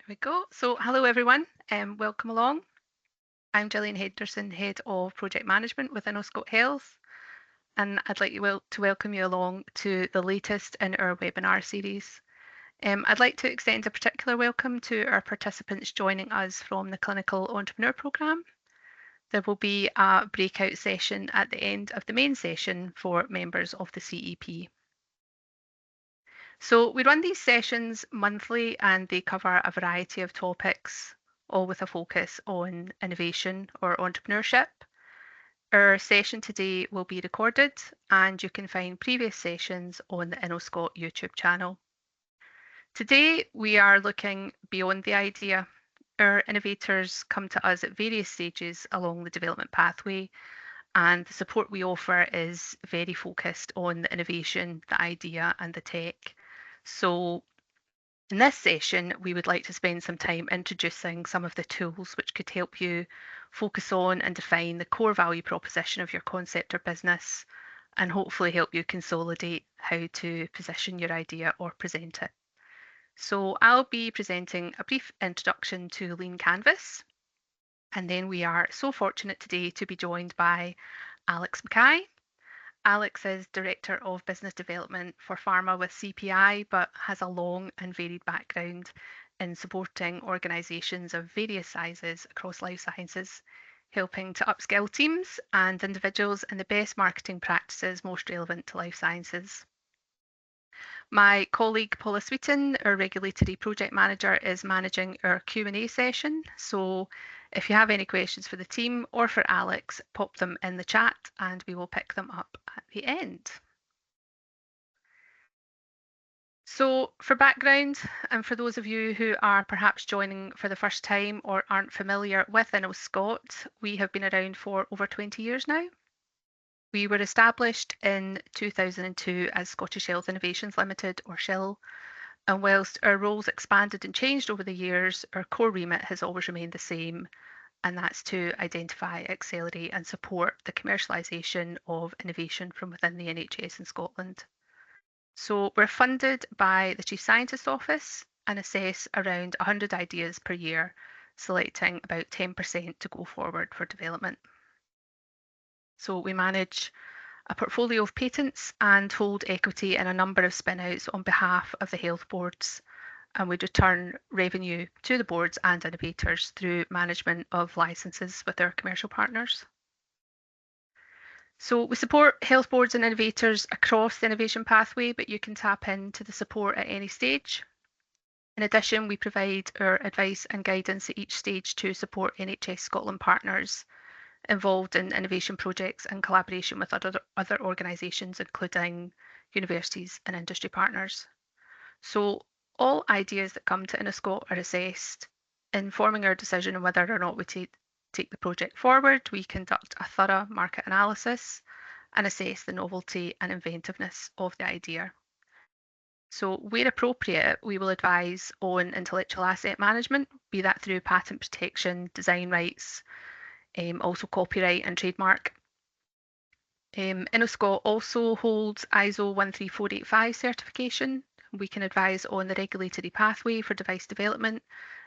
There we go. So, hello everyone, and welcome along. I'm Gillian Henderson, Head of Project Management with InnoScot Health, and I'd like to welcome you along to the latest in our webinar series. I'd like to extend a particular welcome to our participants joining us from the Clinical Entrepreneur Programme. There will be a breakout session at the end of the main session for members of the CEP. So we run these sessions monthly and they cover a variety of topics, all with a focus on innovation or entrepreneurship. Our session today will be recorded and you can find previous sessions on the InnoScot YouTube channel. Today we are looking beyond the idea. Our innovators come to us at various stages along the development pathway, and the support we offer is very focused on the innovation, the idea and the tech. So in this session, we would like to spend some time introducing some of the tools which could help you focus on and define the core value proposition of your concept or business, and hopefully help you consolidate how to position your idea or present it. So I'll be presenting a brief introduction to Lean Canvas, and then we are so fortunate today to be joined by Alix Mackay. Alix is Director of Business Development for Pharma with CPI, but has a long and varied background in supporting organisations of various sizes across life sciences, helping to upskill teams and individuals in the best marketing practices most relevant to life sciences. My colleague Paula Sweeton, our regulatory project manager, is managing our Q&A session. So if you have any questions for the team or for Alix, pop them in the chat and we will pick them up at the end. So for background, and for those of you who are perhaps joining for the first time or aren't familiar with InnoScot, we have been around for over 20 years now. We were established in 2002 as Scottish Health Innovations Limited, or SHIL, and whilst our roles expanded and changed over the years, our core remit has always remained the same, and that's to identify, accelerate and support the commercialisation of innovation from within the NHS in Scotland. So we're funded by the Chief Scientist Office and assess around 100 ideas per year, selecting about 10% to go forward for development. So we manage a portfolio of patents and hold equity in a number of spin-outs on behalf of the health boards, and we return revenue to the boards and innovators through management of licenses with our commercial partners. So we support health boards and innovators across the innovation pathway, but you can tap into the support at any stage. In addition, we provide our advice and guidance at each stage to support NHS Scotland partners involved in innovation projects in collaboration with other organisations, including universities and industry partners. So all ideas that come to InnoScot are assessed. Informing our decision on whether or not we take the project forward, we conduct a thorough market analysis and assess the novelty and inventiveness of the idea. So where appropriate, we will advise on intellectual asset management, be that through patent protection, design rights, also copyright and trademark. InnoScot also holds ISO 13485 certification. We can advise on the regulatory pathway for device development,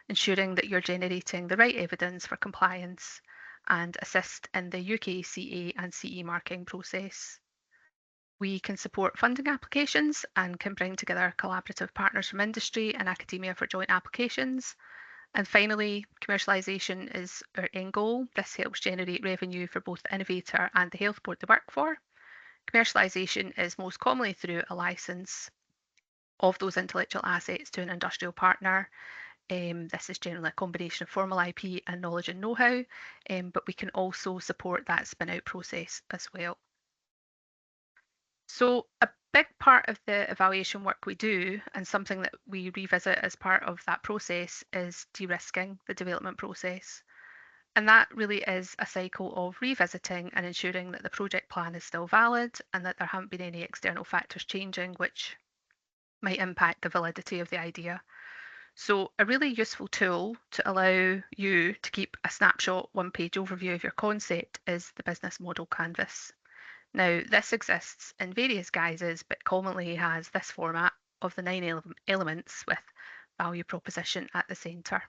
ensuring that you're generating the right evidence for compliance, and assist in the UK CA and CE marking process. We can support funding applications and can bring together collaborative partners from industry and academia for joint applications. And finally, commercialisation is our end goal. This helps generate revenue for both the innovator and the health board they work for. Commercialisation is most commonly through a licence of those intellectual assets to an industrial partner. This is generally a combination of formal IP and knowledge and know-how, but we can also support that spin-out process as well. So a big part of the evaluation work we do, and something that we revisit as part of that process, is de-risking the development process. And that really is a cycle of revisiting and ensuring that the project plan is still valid and that there haven't been any external factors changing which might impact the validity of the idea. So a really useful tool to allow you to keep a snapshot one-page overview of your concept is the business model canvas. Now, this exists in various guises, but commonly has this format of the 9 elements with value proposition at the centre.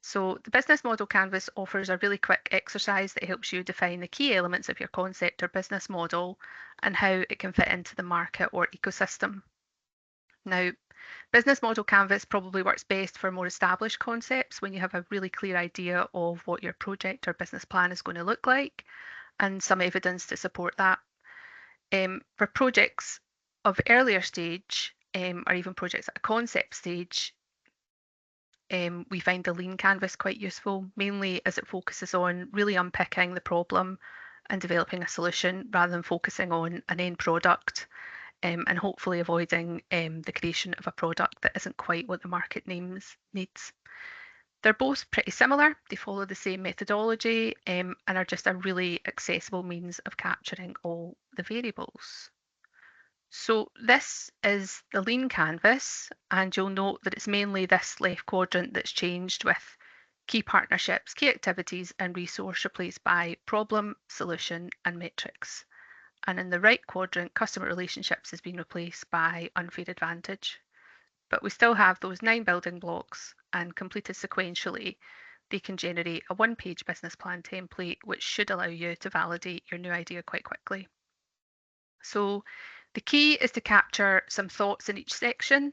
So the business model canvas offers a really quick exercise that helps you define the key elements of your concept or business model and how it can fit into the market or ecosystem. Now, business model canvas probably works best for more established concepts when you have a really clear idea of what your project or business plan is going to look like and some evidence to support that. For projects of earlier stage or even projects at a concept stage, we find the lean canvas quite useful, mainly as it focuses on really unpicking the problem and developing a solution rather than focusing on an end product and hopefully avoiding the creation of a product that isn't quite what the market needs. They're both pretty similar. They follow the same methodology and are just a really accessible means of capturing all the variables. So this is the lean canvas, and you'll note that it's mainly this left quadrant that's changed with key partnerships, key activities, and resource replaced by problem, solution, and metrics. And in the right quadrant, customer relationships has been replaced by unfair advantage. But we still have those 9 building blocks, and completed sequentially, they can generate a one-page business plan template, which should allow you to validate your new idea quite quickly. So the key is to capture some thoughts in each section.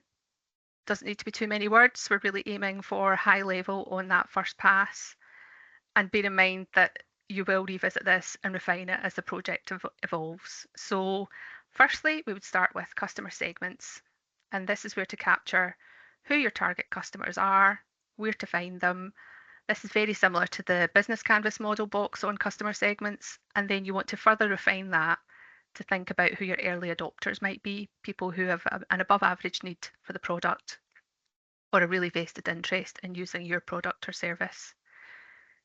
Doesn't need to be too many words. We're really aiming for high level on that first pass. And bear in mind that you will revisit this and refine it as the project evolves. So firstly, we would start with customer segments. And this is where to capture who your target customers are, where to find them. This is very similar to the business canvas model box on customer segments. And then you want to further refine that to think about who your early adopters might be, people who have an above average need for the product or a really vested interest in using your product or service.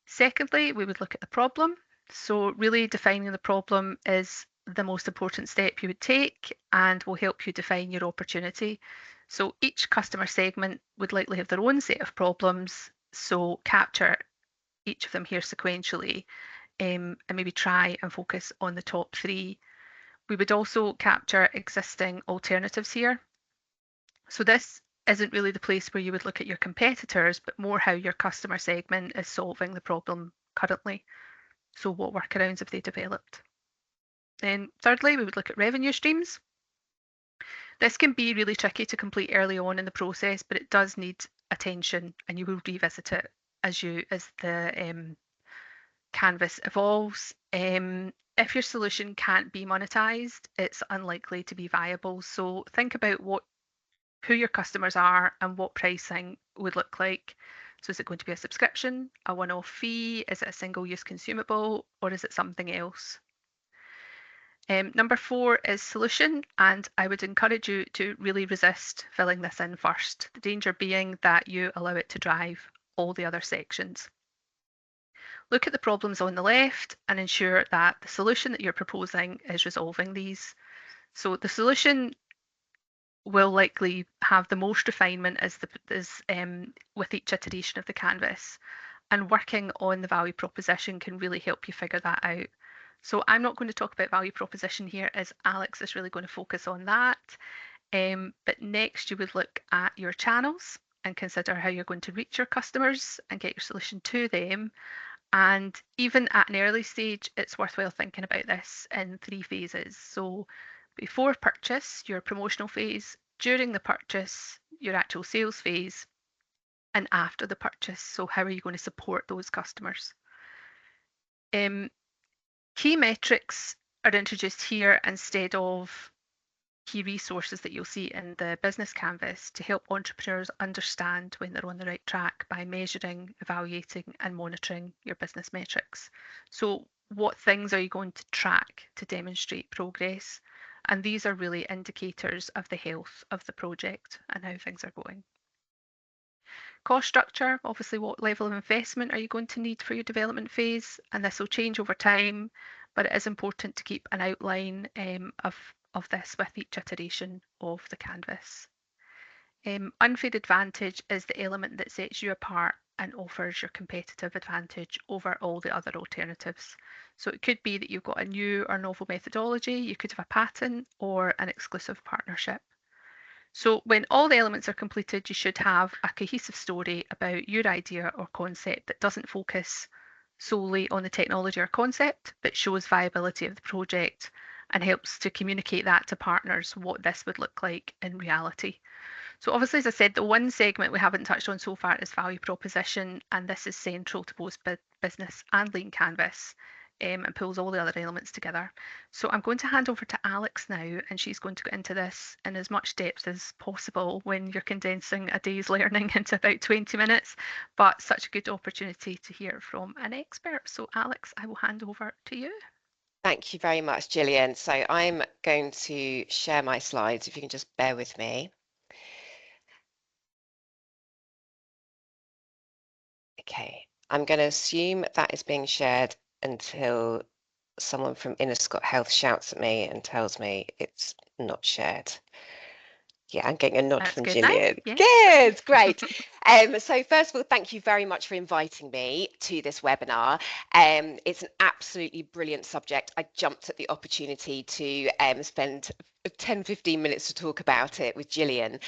Secondly, we would look at the problem. So really defining the problem is the most important step you would take and will help you define your opportunity. So each customer segment would likely have their own set of problems. So capture each of them here sequentially and maybe try and focus on the top 3. We would also capture existing alternatives here. So this isn't really the place where you would look at your competitors, but more how your customer segment is solving the problem currently. So what workarounds have they developed? Then thirdly, we would look at revenue streams. This can be really tricky to complete early on in the process, but it does need attention and you will revisit it as the canvas evolves. If your solution can't be monetized, it's unlikely to be viable. So think about who your customers are and what pricing would look like. So is it going to be a subscription, a one-off fee? Is it a single-use consumable, or is it something else? Number 4 is solution, and I would encourage you to really resist filling this in first. The danger being that you allow it to drive all the other sections. Look at the problems on the left and ensure that the solution that you're proposing is resolving these. So the solution will likely have the most refinement with each iteration of the canvas. And working on the value proposition can really help you figure that out. So I'm not going to talk about value proposition here as Alix is really going to focus on that. But next you would look at your channels and consider how you're going to reach your customers and get your solution to them. And even at an early stage, it's worthwhile thinking about this in 3 phases. So before purchase, your promotional phase, during the purchase, your actual sales phase, and after the purchase. So how are you going to support those customers? Key metrics are introduced here instead of key resources that you'll see in the business canvas to help entrepreneurs understand when they're on the right track by measuring, evaluating, and monitoring your business metrics. So what things are you going to track to demonstrate progress? And these are really indicators of the health of the project and how things are going. Cost structure, obviously what level of investment are you going to need for your development phase? And this will change over time, but it is important to keep an outline of this with each iteration of the canvas. Unfair advantage is the element that sets you apart and offers your competitive advantage over all the other alternatives. So it could be that you've got a new or novel methodology, you could have a patent or an exclusive partnership. So when all the elements are completed, you should have a cohesive story about your idea or concept that doesn't focus solely on the technology or concept, but shows viability of the project and helps to communicate that to partners what this would look like in reality. So obviously, as I said, the one segment we haven't touched on so far is value proposition, and this is central to both business and lean canvas, and pulls all the other elements together. So I'm going to hand over to Alix now, and she's going to go into this in as much depth as possible when you're condensing a day's learning into about 20 minutes, but such a good opportunity to hear from an expert. So Alix, I will hand over to you. Thank you very much, Gillian. So I'm going to share my slides, if you can just bear with me. Okay, I'm going to assume that is being shared until someone from InnoScot Health shouts at me and tells me it's not shared. Yeah, I'm getting a nod That's from good now. Gillian. Yes. Good, great. So first of all, thank you very much for inviting me to this webinar. It's an absolutely brilliant subject. I jumped at the opportunity to spend 10-15 minutes to talk about it with Gillian.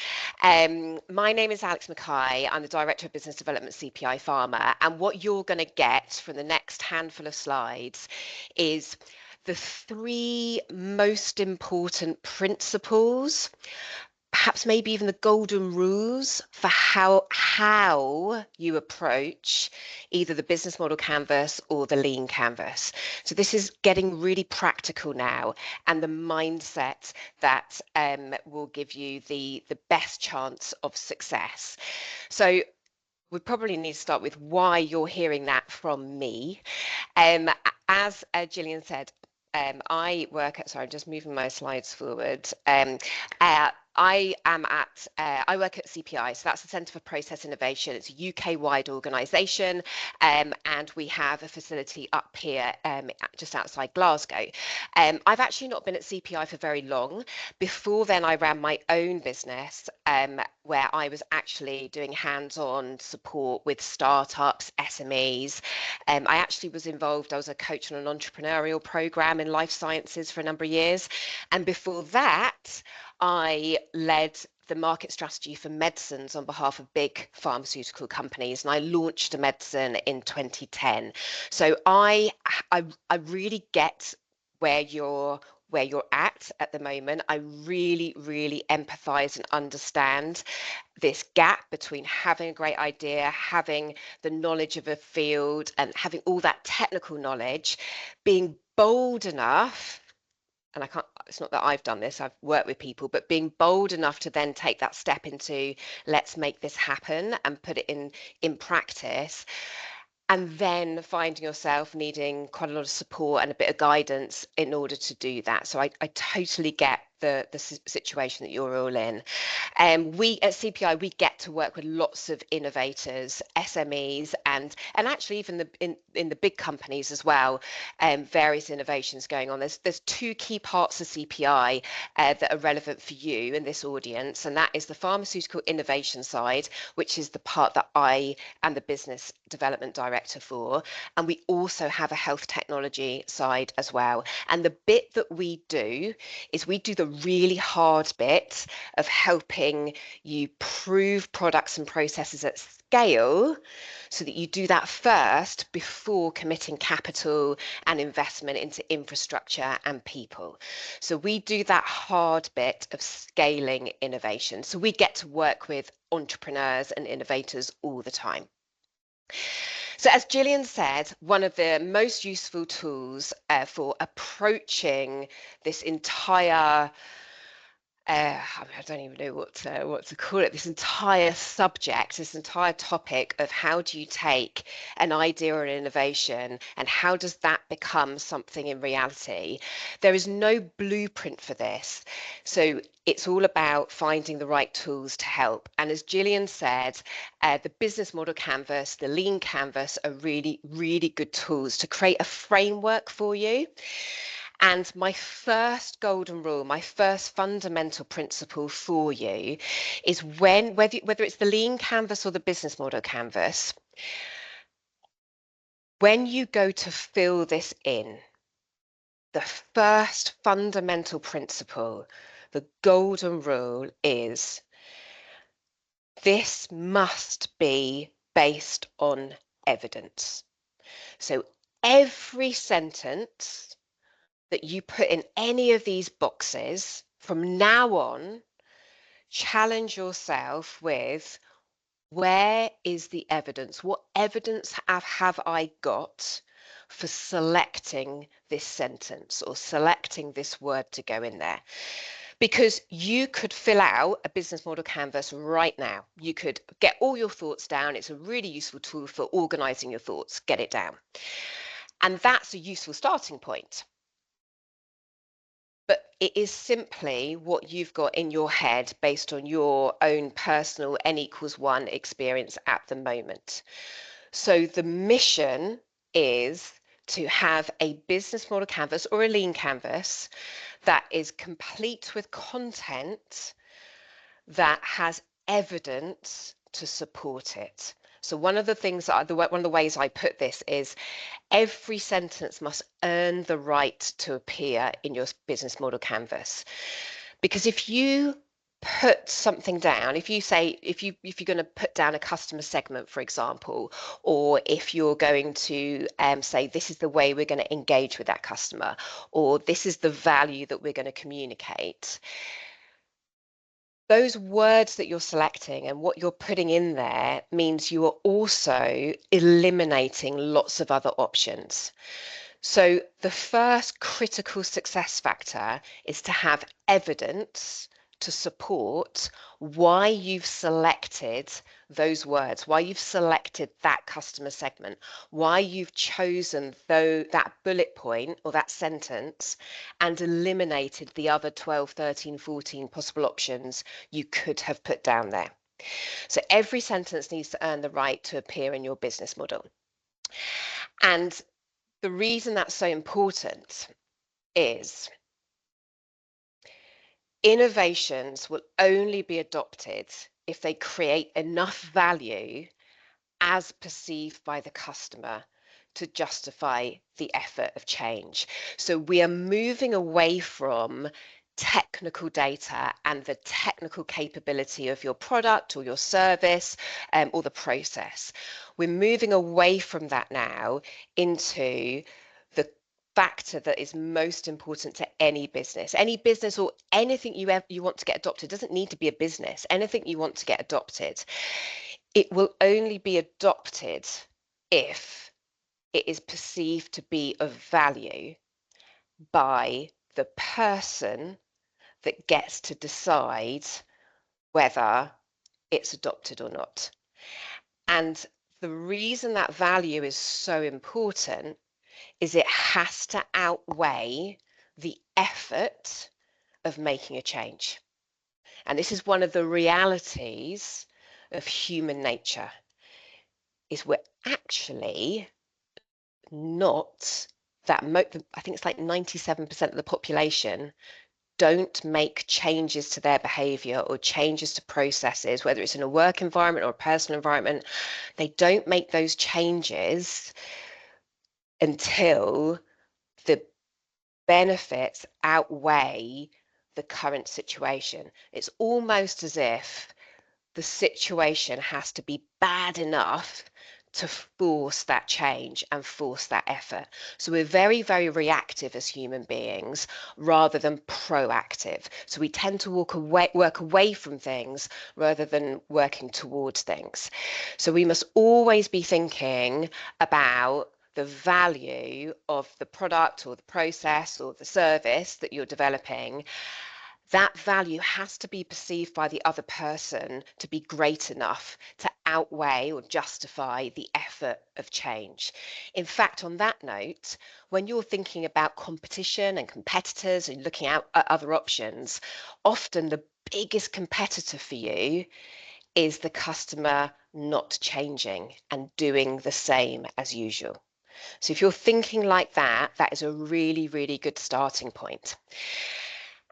My name is Alix Mackay. I'm the Director of Business Development CPI Pharma, and what you're going to get from the next handful of slides is the 3 most important principles, perhaps maybe even the golden rules for how you approach either the business model canvas or the lean canvas. So this is getting really practical now, and the mindset that will give you the best chance of success. So we probably need to start with why you're hearing that from me. As Gillian said, I work at, sorry, I'm just moving my slides forward. I work at CPI, so that's the Centre for Process Innovation. It's a UK-wide organisation, and we have a facility up here just outside Glasgow. I've actually not been at CPI for very long. Before then, I ran my own business where I was actually doing hands-on support with startups, SMEs. I actually was involved, I was a coach on an entrepreneurial program in life sciences for a number of years. And before that, I led the market strategy for medicines on behalf of big pharmaceutical companies, and I launched a medicine in 2010. So I really get where you're at the moment. I really empathize and understand this gap between having a great idea, having the knowledge of a field, and having all that technical knowledge, being bold enough. And it's not that I've done this, I've worked with people, but being bold enough to then take that step into let's make this happen and put it in practice, and then finding yourself needing quite a lot of support and a bit of guidance in order to do that. So I totally get the situation that you're all in. We at CPI, we get to work with lots of innovators, SMEs, and actually even in the big companies as well. Various innovations going on. There's 2 key parts of CPI that are relevant for you in this audience, and that is the pharmaceutical innovation side, which is the part that I am the business development director for, and we also have a health technology side as well. And the bit that we do is we do the really hard bit of helping you prove products and processes at scale, so that you do that first before committing capital and investment into infrastructure and people. So we do that hard bit of scaling innovation. So we get to work with entrepreneurs and innovators all the time. So as Gillian said, one of the most useful tools for approaching this entire I don't even know what to call it, this entire subject, this entire topic of how do you take an idea or an innovation and how does that become something in reality. There is no blueprint for this. So it's all about finding the right tools to help. And as Gillian said, the business model canvas, the lean canvas are really good tools to create a framework for you. And my first golden rule, my first fundamental principle for you is whether it's the lean canvas or the business model canvas, when you go to fill this in, the first fundamental principle the golden rule is this must be based on evidence. So every sentence that you put in any of these boxes from now on, challenge yourself with, where is the evidence? What evidence have I got for selecting this sentence or selecting this word to go in there? Because you could fill out a business model canvas right now. You could get all your thoughts down. It's a really useful tool for organizing your thoughts. Get it down. And that's a useful starting point. But it is simply what you've got in your head based on your own personal N=1 experience at the moment. So the mission is to have a business model canvas or a lean canvas that is complete with content that has evidence to support it. So one of the things that one of the ways I put this is every sentence must earn the right to appear in your business model canvas. Because if you put something down, if you're going to put down a customer segment, for example, or if you're going to say this is the way we're going to engage with that customer, or this is the value that we're going to communicate, those words that you're selecting and what you're putting in there means you are also eliminating lots of other options. So the first critical success factor is to have evidence to support why you've selected those words, why you've selected that customer segment, why you've chosen that bullet point or that sentence and eliminated the other 12, 13, 14 possible options you could have put down there. So every sentence needs to earn the right to appear in your business model. And the reason that's so important is innovations will only be adopted if they create enough value as perceived by the customer to justify the effort of change. So we are moving away from technical data and the technical capability of your product or your service or the process. We're moving away from that now into the factor that is most important to any business or anything you want to get adopted. It doesn't need to be a business. Anything you want to get adopted, it will only be adopted if it is perceived to be of value by the person that gets to decide whether it's adopted or not. And the reason that value is so important is it has to outweigh the effort of making a change. And this is one of the realities of human nature, is we're actually not that, I think it's like 97% of the population don't make changes to their behavior or changes to processes, whether it's in a work environment or a personal environment. They don't make those changes until the benefits outweigh the current situation. It's almost as if the situation has to be bad enough to force that change and force that effort. So we're very, very reactive as human beings rather than proactive. So we tend to work away from things rather than working towards things. So we must always be thinking about the value of the product or the process or the service that you're developing. That value has to be perceived by the other person to be great enough to outweigh or justify the effort of change. In fact, on that note, when you're thinking about competition and competitors and looking out at other options, often the biggest competitor for you is the customer not changing and doing the same as usual. So if you're thinking like that, that is a really, really good starting point.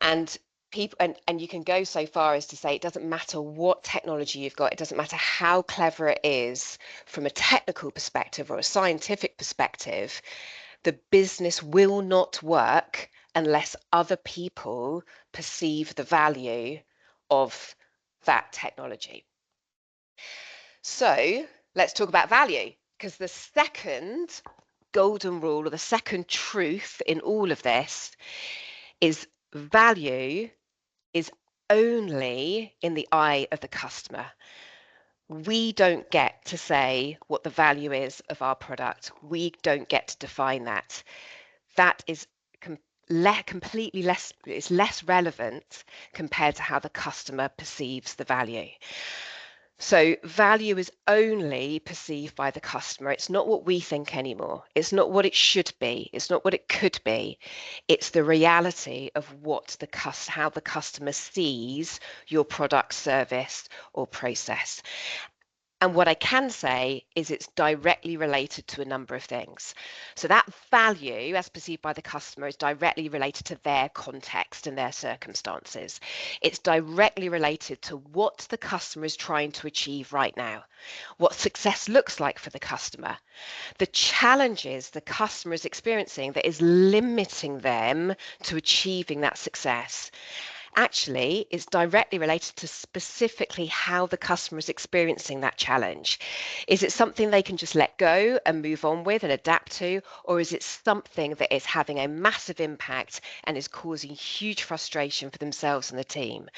And people, and you can go so far as to say it doesn't matter what technology you've got, it doesn't matter how clever it is from a technical perspective or a scientific perspective, the business will not work unless other people perceive the value of that technology. So let's talk about value, because the second golden rule, or the second truth in all of this, is value is only in the eye of the customer. We don't get to say what the value is of our product. We don't get to define that. That is completely less, it's less relevant compared to how the customer perceives the value. So value is only perceived by the customer. It's not what we think anymore. It's not what it should be. It's not what it could be. It's the reality of what how the customer sees your product, service, or process. And what I can say is it's directly related to a number of things. So that value, as perceived by the customer, is directly related to their context and their circumstances. It's directly related to what the customer is trying to achieve right now, what success looks like for the customer, the challenges the customer is experiencing that is limiting them to achieving that success. Actually, is directly related to specifically how the customer is experiencing that challenge. Is it something they can just let go and move on with and adapt to, or is it something that is having a massive impact and is causing huge frustration for themselves and the team?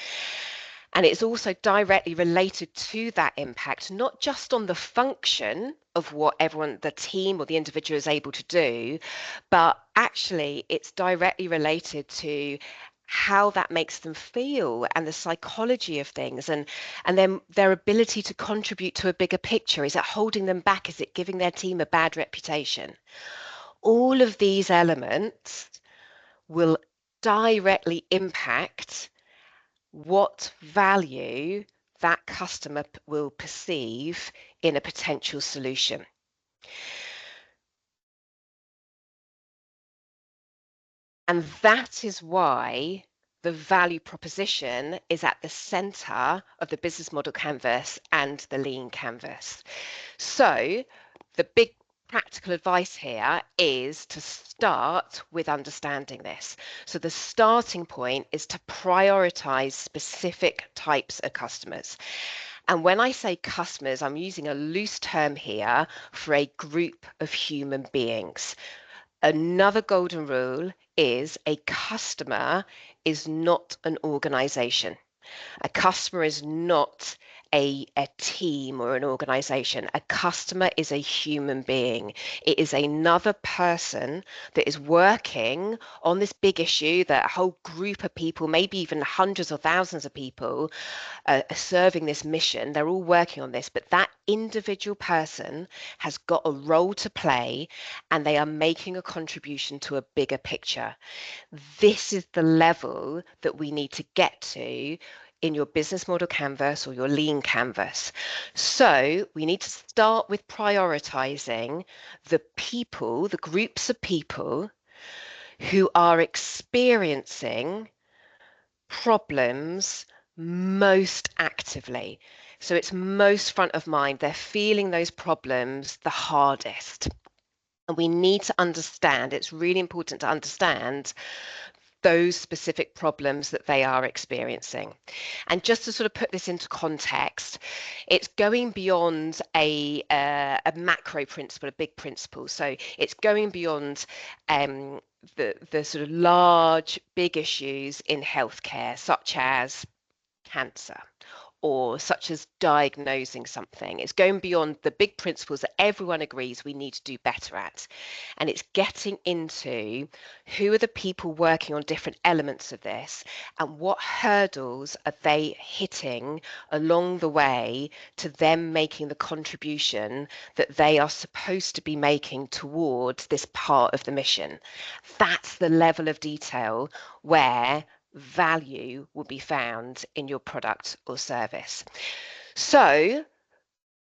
And it's also directly related to that impact, not just on the function of what everyone, the team or the individual is able to do, but actually it's directly related to how that makes them feel and the psychology of things, and then their ability to contribute to a bigger picture. Is it holding them back? Is it giving their team a bad reputation? All of these elements will directly impact what value that customer will perceive in a potential solution. And that is why the value proposition is at the center of the business model canvas and the lean canvas. So the big practical advice here is to start with understanding this. So the starting point is to prioritize specific types of customers. And when I say customers, I'm using a loose term here for a group of human beings. Another golden rule is a customer is not an organization. A customer is not a team or an organization. A customer is a human being. It is another person that is working on this big issue, that a whole group of people, maybe even hundreds or thousands of people, are serving this mission. They're all working on this, but that individual person has got a role to play and they are making a contribution to a bigger picture. This is the level that we need to get to in your business model canvas or your lean canvas. So we need to start with prioritizing the people, the groups of people who are experiencing problems most actively. So it's most front of mind. They're feeling those problems the hardest. And we need to understand, it's really important to understand those specific problems that they are experiencing. And just to sort of put this into context, it's going beyond a macro principle, a big principle. So it's going beyond the sort of large, big issues in healthcare, such as cancer, or such as diagnosing something. It's going beyond the big principles that everyone agrees we need to do better at. And it's getting into who are the people working on different elements of this and what hurdles are they hitting along the way to them making the contribution that they are supposed to be making towards this part of the mission. That's the level of detail where value will be found in your product or service. So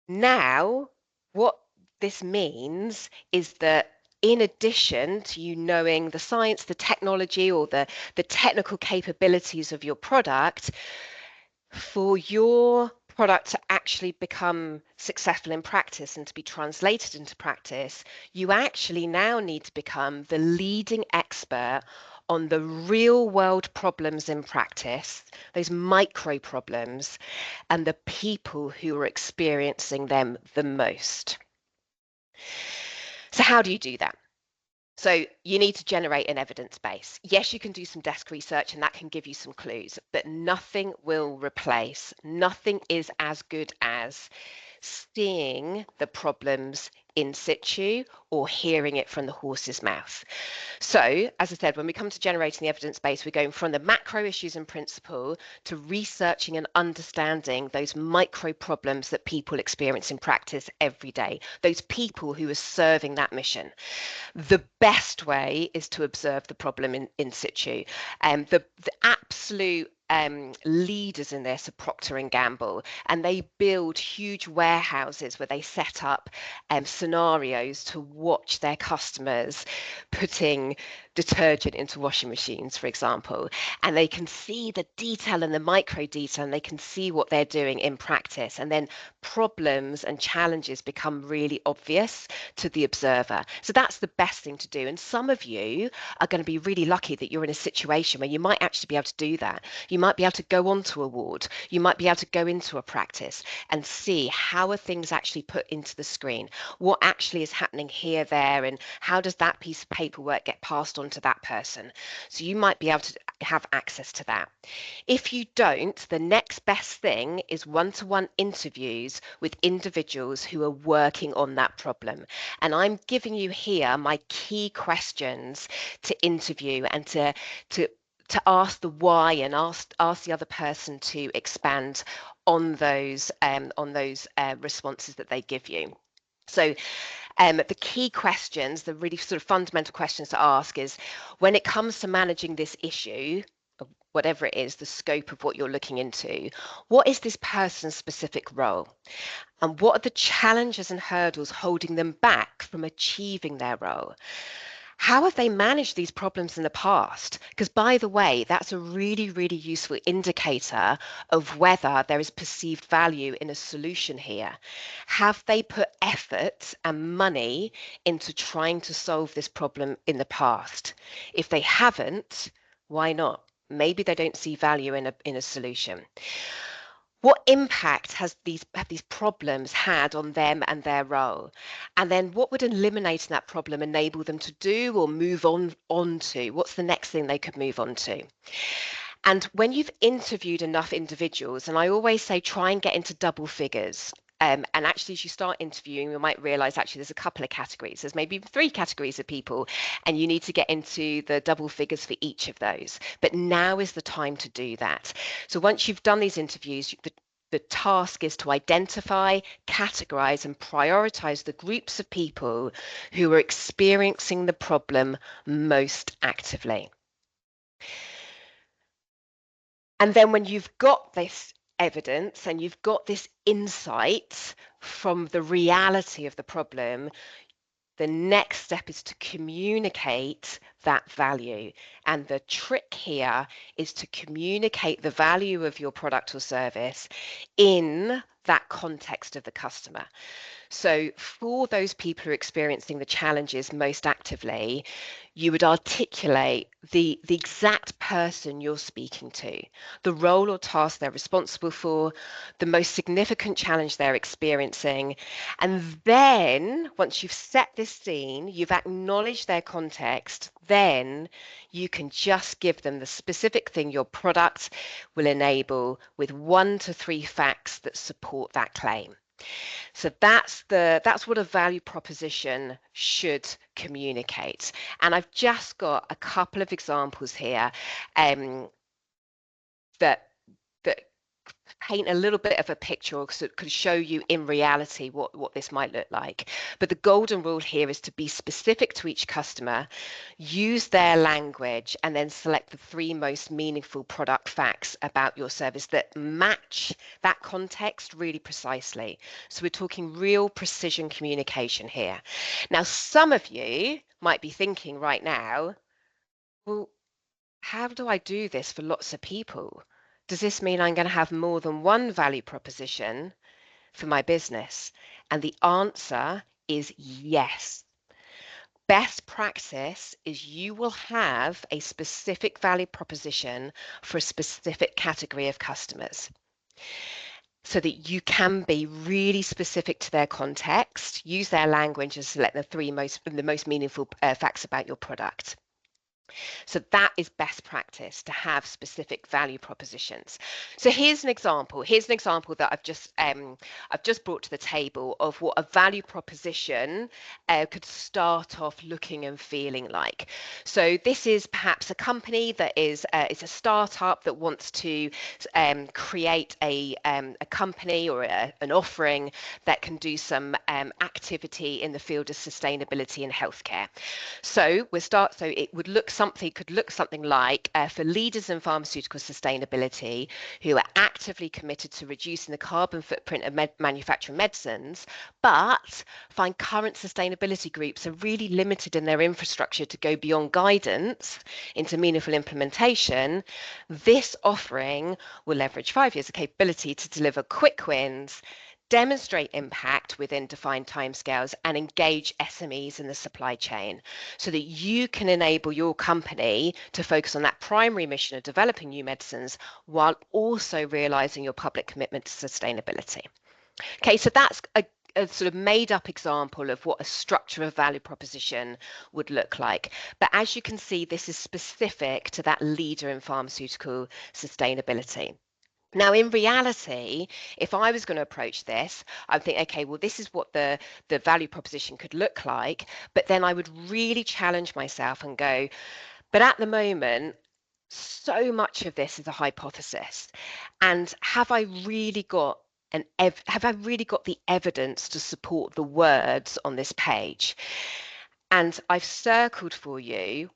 now what this means is that in addition to you knowing the science, the technology, or the technical capabilities of your product, for your product to actually become successful in practice and to be translated into practice, you actually now need to become the leading expert on the real world problems in practice, those micro problems, and the people who are experiencing them the most. So how do you do that? So you need to generate an evidence base. Yes, you can do some desk research and that can give you some clues, but nothing will replace, nothing is as good as seeing the problems in situ or hearing it from the horse's mouth. So, as I said, when we come to generating the evidence base, we're going from the macro issues and principle to researching and understanding those micro problems that people experience in practice every day, those people who are serving that mission. The best way is to observe the problem in situ. The absolute leaders in this are Procter and Gamble, and they build huge warehouses where they set up scenarios to watch their customers putting detergent into washing machines, for example, and they can see the detail and the micro detail, and they can see what they're doing in practice, and then problems and challenges become really obvious to the observer. So that's the best thing to do. And some of you are going to be really lucky that you're in a situation where you might actually be able to do that. You might be able to go onto a ward, you might be able to go into a practice and see how are things actually put into the screen, what actually is happening here, there, and how does that piece of paperwork get passed on to that person. So you might be able to have access to that. If you don't, the next best thing is one-to-one interviews with individuals who are working on that problem. And I'm giving you here my key questions to interview and to ask the why and ask the other person to expand on those responses that they give you. So the key questions, the really sort of fundamental questions to ask is, when it comes to managing this issue, whatever it is, the scope of what you're looking into, what is this person's specific role? And what are the challenges and hurdles holding them back from achieving their role? How have they managed these problems in the past? Because, by the way, that's a really, really useful indicator of whether there is perceived value in a solution here. Have they put effort and money into trying to solve this problem in the past? If they haven't, why not? Maybe they don't see value in a solution. What impact have these problems had on them and their role? And then what would eliminating that problem enable them to do or move on to? What's the next thing they could move on to? And when you've interviewed enough individuals, and I always say try and get into double figures. And actually, as you start interviewing, you might realize actually there's a couple of categories. There's maybe 3 categories of people, and you need to get into the double figures for each of those. But now is the time to do that. So once you've done these interviews, the task is to identify, categorize, and prioritize the groups of people who are experiencing the problem most actively. And then when you've got this evidence and you've got this insight from the reality of the problem, the next step is to communicate that value. And the trick here is to communicate the value of your product or service in that context of the customer. So for those people who are experiencing the challenges most actively, you would articulate the exact person you're speaking to, the role or task they're responsible for, the most significant challenge they're experiencing. And then once you've set this scene, you've acknowledged their context, then you can just give them the specific thing your product will enable with 1 to 3 facts that support that claim. So that's what a value proposition should communicate. And I've just got a couple of examples here that paint a little bit of a picture, or could show you in reality what this might look like. But the golden rule here is to be specific to each customer, use their language, and then select the 3 most meaningful product facts about your service that match that context really precisely. So we're talking real precision communication here. Now, some of you might be thinking right now, well, how do I do this for lots of people? Does this mean I'm going to have more than one value proposition for my business? And the answer is yes. best practice is you will have a specific value proposition for a specific category of customers, so that you can be really specific to their context, use their language and select the most meaningful facts about your product. So that is best practice, to have specific value propositions. So here's an example. Here's an example that I've just brought to the table of what a value proposition could start off looking and feeling like. So this is perhaps a company that is it's a startup that wants to create a company or an offering that can do some activity in the field of sustainability and healthcare. So it could look something like for leaders in pharmaceutical sustainability who are actively committed to reducing the carbon footprint of manufacturing medicines, but find current sustainability groups are really limited in their infrastructure to go beyond guidance into meaningful implementation. This offering will leverage 5 years of capability to deliver quick wins, demonstrate impact within defined timescales, and engage SMEs in the supply chain, so that you can enable your company to focus on that primary mission of developing new medicines while also realizing your public commitment to sustainability. Okay, so that's a sort of made up example of what a structure of value proposition would look like. But as you can see, this is specific to that leader in pharmaceutical sustainability. Now, in reality, if I was going to approach this, I'd think, okay, well, this is what the value proposition could look like. But then I would really challenge myself and go, but at the moment, so much of this is a hypothesis. And have I really got the evidence to support the words on this page? And I've circled for you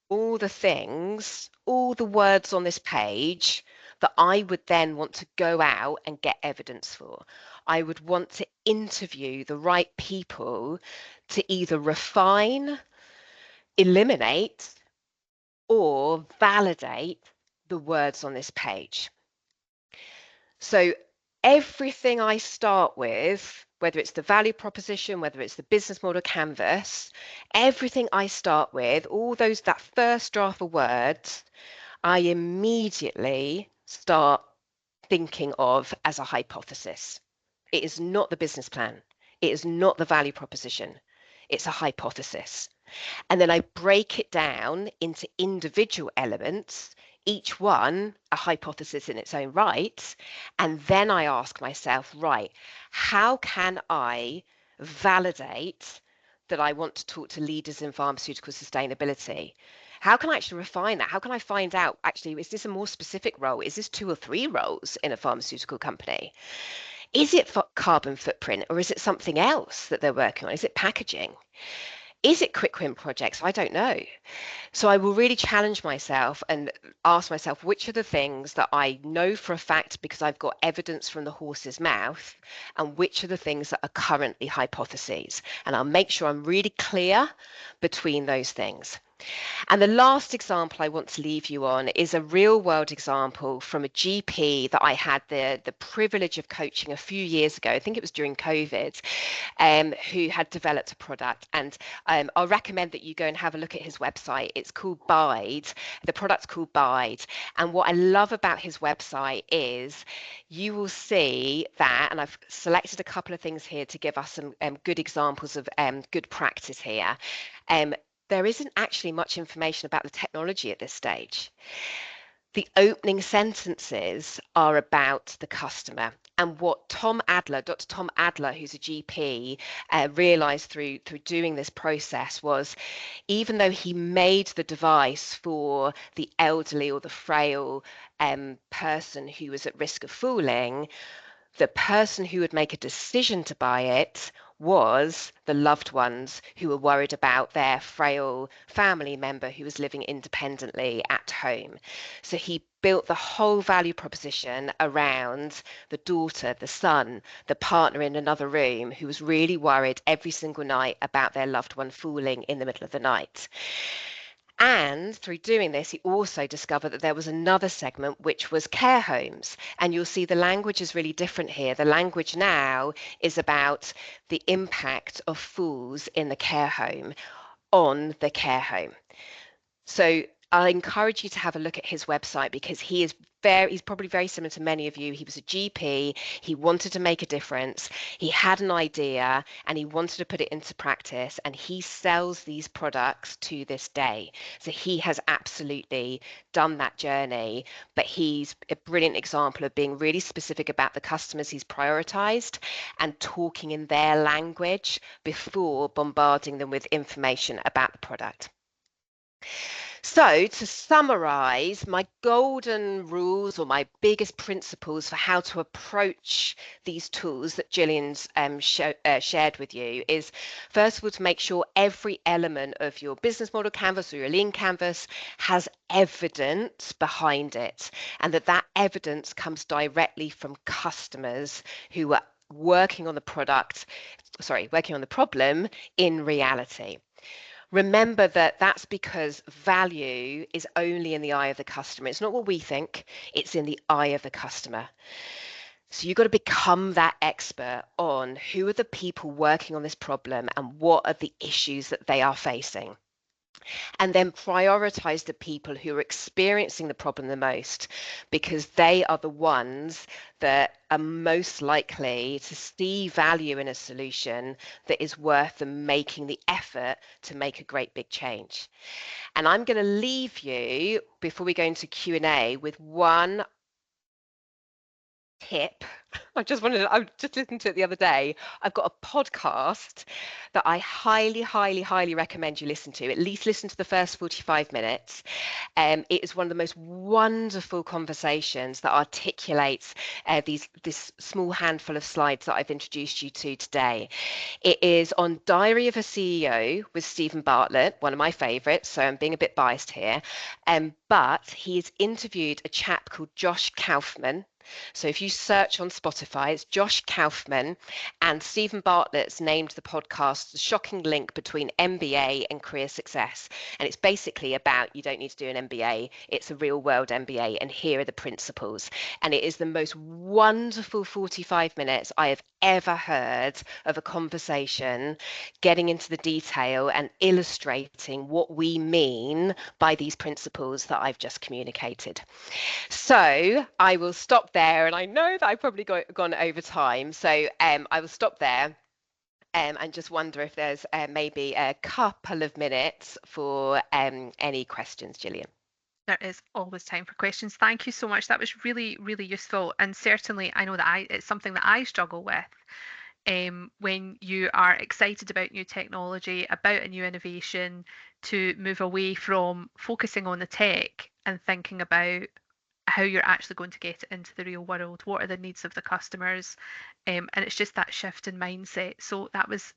all the things, all the words on this page that I would then want to go out and get evidence for. I would want to interview the right people to either refine, eliminate, or validate the words on this page. So everything I start with, whether it's the value proposition, whether it's the business model canvas, everything I start with, that first draft of words, I immediately start thinking of as a hypothesis. It is not the business plan. It is not the value proposition. It's a hypothesis. And then I break it down into individual elements, each one a hypothesis in its own right. And then I ask myself, right, how can I validate that I want to talk to leaders in pharmaceutical sustainability? How can I actually refine that? How can I find out, actually, is this a more specific role? Is this 2 or 3 roles in a pharmaceutical company? Is it for carbon footprint, or is it something else that they're working on? Is it packaging? Is it quick win projects? I don't know. So I will really challenge myself and ask myself, which are the things that I know for a fact because I've got evidence from the horse's mouth, and which are the things that are currently hypotheses? And I'll make sure I'm really clear between those things. And the last example I want to leave you on is a real world example from a GP that I had the privilege of coaching a few years ago. I think it was during COVID, who had developed a product. And I'll recommend that you go and have a look at his website. It's called Bide. The product's called Bide. And what I love about his website is you will see that, and I've selected a couple of things here to give us some good examples of good practice here. There isn't actually much information about the technology at this stage. The opening sentences are about the customer, and what Dr. Tom Adler, who's a GP, realized through doing this process was, even though he made the device for the elderly or the frail person who was at risk of falling, the person who would make a decision to buy it was the loved ones who were worried about their frail family member who was living independently at home. So he built the whole value proposition around the daughter, the son, the partner in another room who was really worried every single night about their loved one falling in the middle of the night. And through doing this, he also discovered that there was another segment, which was care homes. And you'll see the language is really different here. The language now is about the impact of falls in the care home on the care home. So I encourage you to have a look at his website, because he's probably very similar to many of you. He was a GP, he wanted to make a difference, he had an idea and he wanted to put it into practice, and he sells these products to this day. So he has absolutely done that journey, but he's a brilliant example of being really specific about the customers he's prioritized and talking in their language before bombarding them with information about the product. So to summarize, my golden rules, or my biggest principles for how to approach these tools that Gillian's shared with you is, first of all, to make sure every element of your business model canvas or your lean canvas has evidence behind it, and that evidence comes directly from customers who are working on the problem in reality. Remember that that's because value is only in the eye of the customer. It's not what we think, it's in the eye of the customer. So you've got to become that expert on who are the people working on this problem and what are the issues that they are facing. And then prioritize the people who are experiencing the problem the most, because they are the ones that are most likely to see value in a solution that is worth them making the effort to make a great big change. And I'm going to leave you, before we go into Q&A, with one tip. I just listened to it the other day. I've got a podcast that I highly, highly, highly recommend you listen to. At least listen to the first 45 minutes. It is one of the most wonderful conversations that articulates this small handful of slides that I've introduced you to today. It is on Diary of a CEO with Stephen Bartlett, one of my favorites, so I'm being a bit biased here. But he's interviewed a chap called Josh Kaufman. So if you search on Spotify, it's Josh Kaufman, and Stephen Bartlett's named the podcast The Shocking Link Between MBA and Career Success. And it's basically about, you don't need to do an MBA, it's a real world MBA, and here are the principles. And it is the most wonderful 45 minutes I have ever heard of a conversation, getting into the detail and illustrating what we mean by these principles that I've just communicated. So I will stop there, and I know that I've probably gone over time, so I will stop there and just wonder if there's maybe a couple of minutes for any questions, Gillian. There is always time for questions. Thank you so much. That was really, really useful. And certainly, I know that it's something that I struggle with. When you are excited about new technology, about a new innovation, to move away from focusing on the tech and thinking about how you're actually going to get it into the real world. What are the needs of the customers? And it's just that shift in mindset. So that was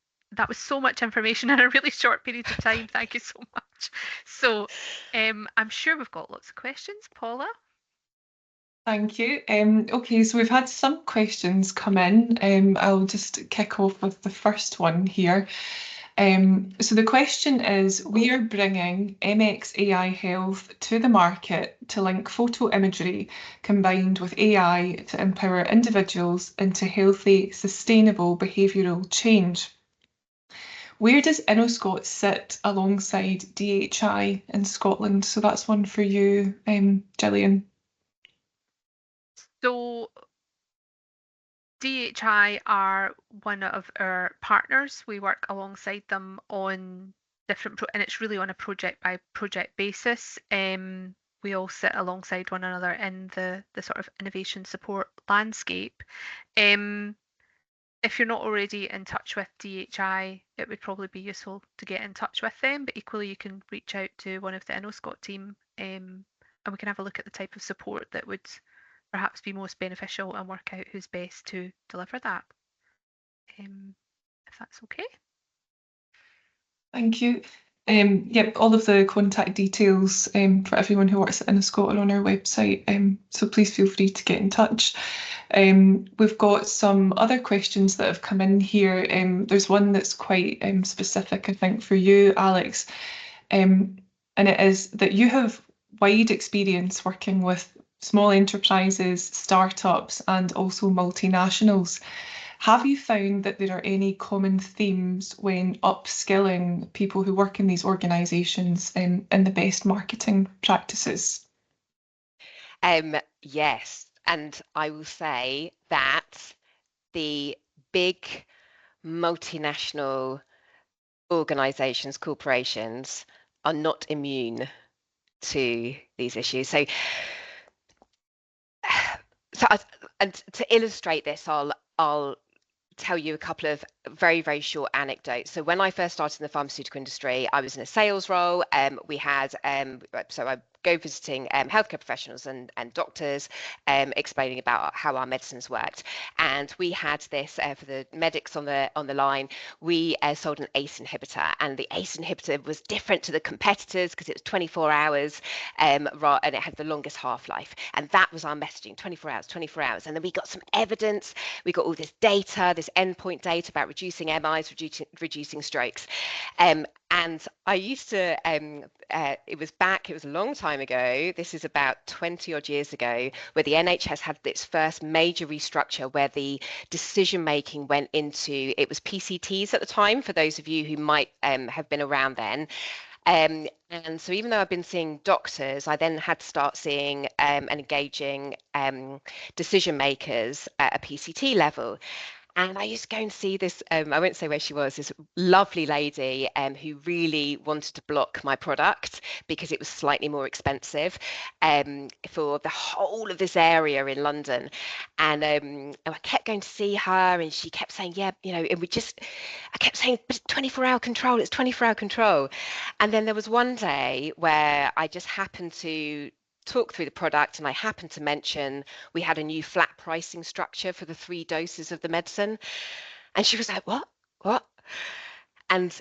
so much information in a really short period of time. Thank you so much. So I'm sure we've got lots of questions. Paula? Thank you. Okay, so we've had some questions come in. I'll just kick off with the first one here. So the question is, we are bringing MXAI Health to the market to link photo imagery combined with AI to empower individuals into healthy, sustainable behavioural change. Where does InnoScot sit alongside DHI in Scotland? So that's one for you, Gillian. So DHI are one of our partners. We work alongside them on different, and it's really on a project by project basis. We all sit alongside one another in the sort of innovation support landscape. If you're not already in touch with DHI, it would probably be useful to get in touch with them, but equally you can reach out to one of the InnoScot team, and we can have a look at the type of support that would perhaps be most beneficial and work out who's best to deliver that. If that's okay. Thank you. Yep, all of the contact details for everyone who works at InnoScot are on our website, so please feel free to get in touch. We've got some other questions that have come in here. There's one that's quite specific, I think, for you, Alix, and it is that you have wide experience working with small enterprises, startups, and also multinationals. Have you found that there are any common themes when upskilling people who work in these organisations in the best marketing practices? Yes, and I will say that the big multinational organisations, corporations, are not immune to these issues. So, and to illustrate this, I'll tell you a couple of very, very short anecdotes. So when I first started in the pharmaceutical industry, I was in a sales role. We had, so I go visiting healthcare professionals and doctors, explaining about how our medicines worked. And we had this for the medics on the line. We sold an ACE inhibitor, and the ACE inhibitor was different to the competitors because it was 24 hours, and it had the longest half-life. And that was our messaging: 24 hours, 24 hours. And then we got some evidence. We got all this data, this endpoint data about reducing MIs, reducing strokes. And I used to, it was a long time ago, this is about 20 odd years ago, where the NHS had its first major restructure where the decision making went into, it was PCTs at the time, for those of you who might have been around then. And so even though I've been seeing doctors, I then had to start seeing and engaging decision makers at a PCT level. And I used to go and see this, I won't say where she was, this lovely lady who really wanted to block my product because it was slightly more expensive for the whole of this area in London. And I kept going to see her, and she kept saying, yeah, you know, and I kept saying, but it's 24-hour control, it's 24-hour control. And then there was one day where I just happened to talk through the product, and I happened to mention we had a new flat pricing structure for the 3 doses of the medicine, and she was like, what? And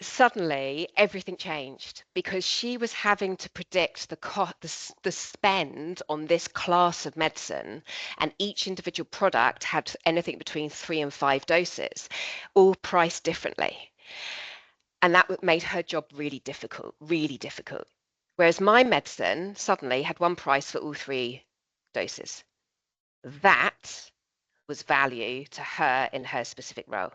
suddenly everything changed, because she was having to predict the spend on this class of medicine, and each individual product had anything between 3 and 5 doses, all priced differently. And that made her job really difficult, really difficult. Whereas my medicine suddenly had one price for all 3 doses. That was value to her in her specific role.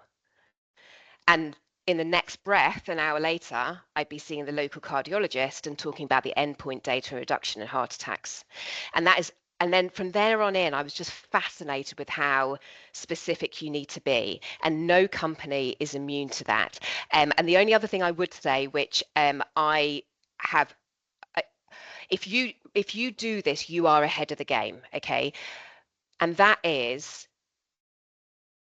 And in the next breath, an hour later, I'd be seeing the local cardiologist and talking about the endpoint data and reduction in heart attacks. And then from there on in, I was just fascinated with how specific you need to be, and no company is immune to that. And the only other thing I would say, which I have, if you do this, you are ahead of the game, okay? And that is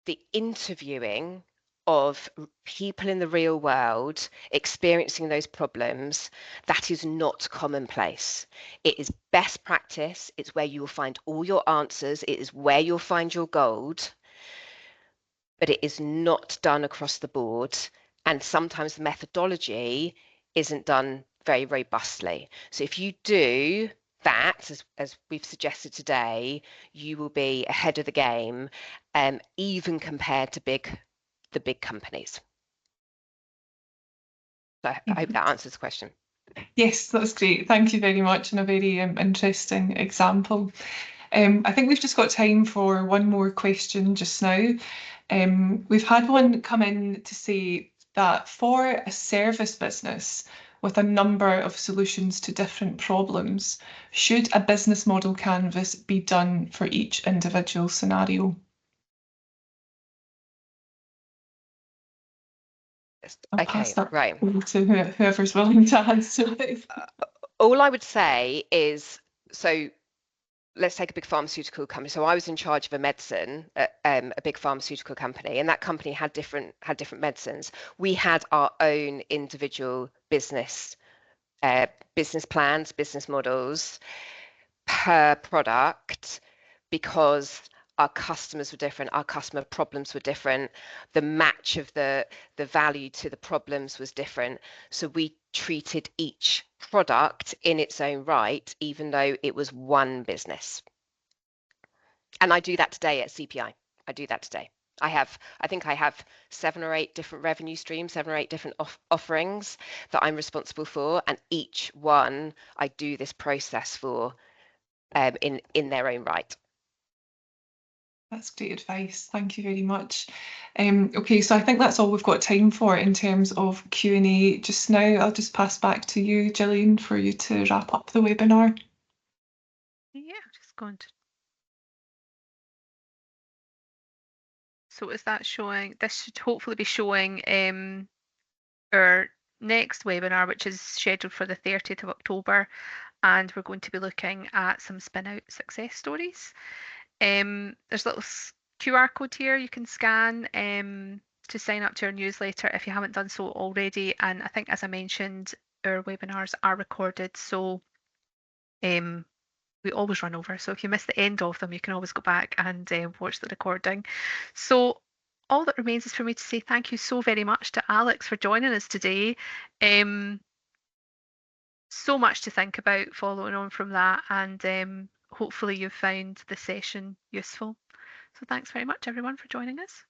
the interviewing of people in the real world experiencing those problems. That is not commonplace. It is best practice. It's where you will find all your answers. It is where you'll find your gold. But it is not done across the board. And sometimes the methodology isn't done very robustly. So if you do that, as we've suggested today, you will be ahead of the game, even compared to the big companies. So I hope that answers the question. Yes, that's great. Thank you very much, and a very interesting example. I think we've just got time for one more question just now. We've had one come in to say that for a service business with a number of solutions to different problems, should a business model canvas be done for each individual scenario? I'll pass that right. over to whoever's willing to answer it. All I would say is, so let's take a big pharmaceutical company. So I was in charge of a medicine at a big pharmaceutical company, and that company had different medicines. We had our own individual business plans, business models per product, because our customers were different, our customer problems were different, the match of the value to the problems was different. So we treated each product in its own right, even though it was one business. And I do that today at CPI. I do that today. I think I have 7 or 8 different revenue streams, 7 or 8 different offerings that I'm responsible for, and each one I do this process for in their own right. That's great advice. Thank you very much. Okay, so I think that's all we've got time for in terms of Q&A just now. I'll just pass back to you, Gillian, for you to wrap up the webinar. Yeah, just going to. So is that showing? This should hopefully be showing our next webinar, which is scheduled for the 30th of October, and we're going to be looking at some spin-out success stories. There's a little QR code here you can scan to sign up to our newsletter if you haven't done so already. And I think, as I mentioned, our webinars are recorded, so we always run over. So if you miss the end of them, you can always go back and watch the recording. So all that remains is for me to say thank you so very much to Alix for joining us today. So much to think about following on from that, and hopefully you've found the session useful. So thanks very much everyone for joining us.